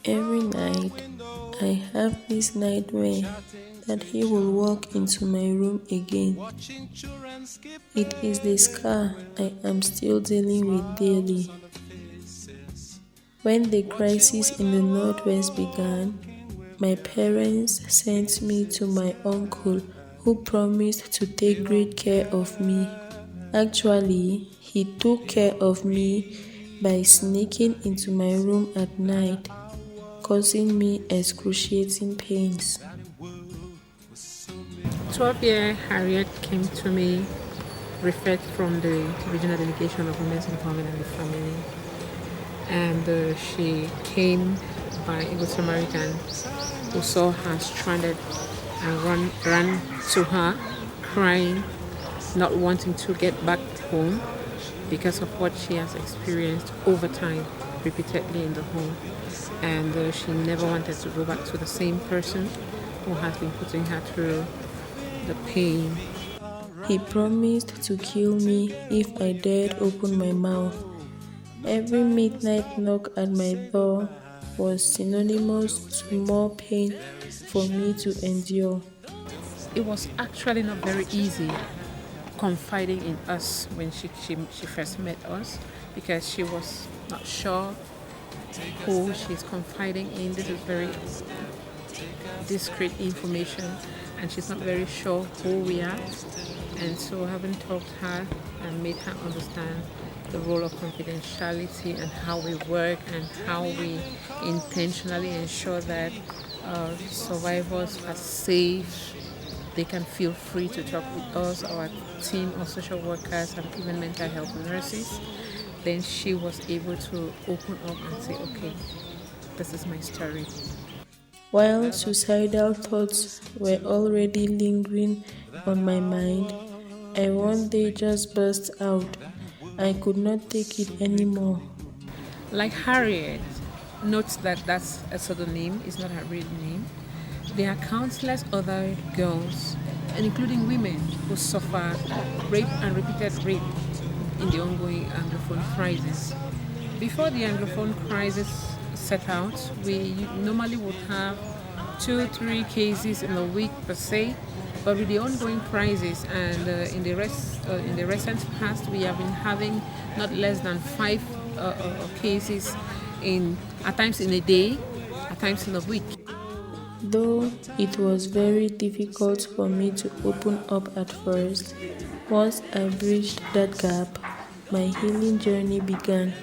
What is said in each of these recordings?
Every night, I have this nightmare that he will walk into my room again. It is the scar I am still dealing with daily. When the crisis in the Northwest began, my parents sent me to my uncle who promised to take great care of me. Actually, he took care of me by sneaking into my room at night, causing me excruciating pains. 12-year Harriet came to me, referred from the Regional Delegation of Women's Empowerment and the Family. And she came by a good Samaritan who saw her stranded and ran to her, crying, not wanting to get back home because of what she has experienced over time, repeatedly in the home. And she never wanted to go back to the same person who has been putting her through the pain. He promised to kill me if I dared open my mouth. Every midnight knock at my door was synonymous to more pain for me to endure. It was actually not very easy confiding in us when she first met us, because she was not sure who she's confiding in. This is very discreet information, and she's not very sure who we are. And so having talked to her and made her understand the role of confidentiality and how we work and how we intentionally ensure that survivors are safe, they can feel free to talk with us, our team of social workers and even mental health nurses, then she was able to open up and say, okay, this is my story. While suicidal thoughts were already lingering on my mind, I one day just burst out. I could not take it anymore. Like Harriet, note that that's a pseudonym, it's not her real name. There are countless other girls, and including women, who suffer rape and repeated rape in the ongoing Anglophone crisis. Before the Anglophone crisis set out, we normally would have 2-3 cases in a week per se. But with the ongoing crisis and in the recent past, we have been having not less than 5 cases at times in a day, at times in a week. Though it was very difficult for me to open up at first, once I bridged that gap, my healing journey began.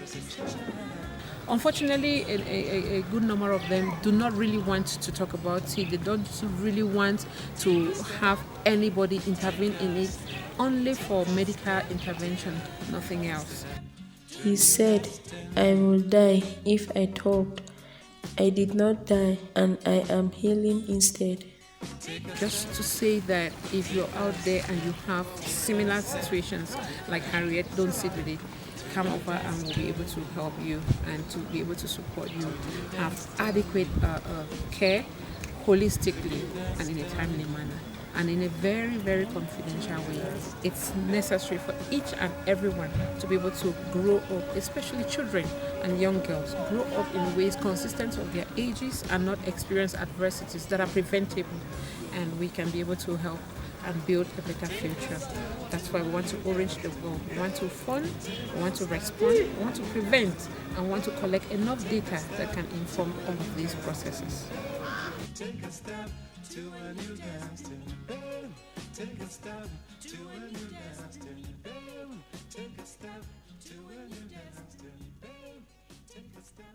Unfortunately, a good number of them do not really want to talk about it. They don't really want to have anybody intervene in it, only for medical intervention, nothing else. He said, I will die if I talked. I did not die, and I am healing instead. Just to say that if you're out there and you have similar situations like Harriet, don't sit with it. Come over and we'll be able to help you and to be able to support you, have adequate care holistically and in a timely manner and in a very, very confidential way. It's necessary for each and everyone to be able to grow up, especially children and young girls, grow up in ways consistent of their ages and not experience adversities that are preventable, and we can be able to help and build a better future. That's why we want to orange the world. We want to fund, we want to respond, we want to prevent, and want to collect enough data that can inform all of these processes. Take a step to a new destiny. Take a step to a new destiny.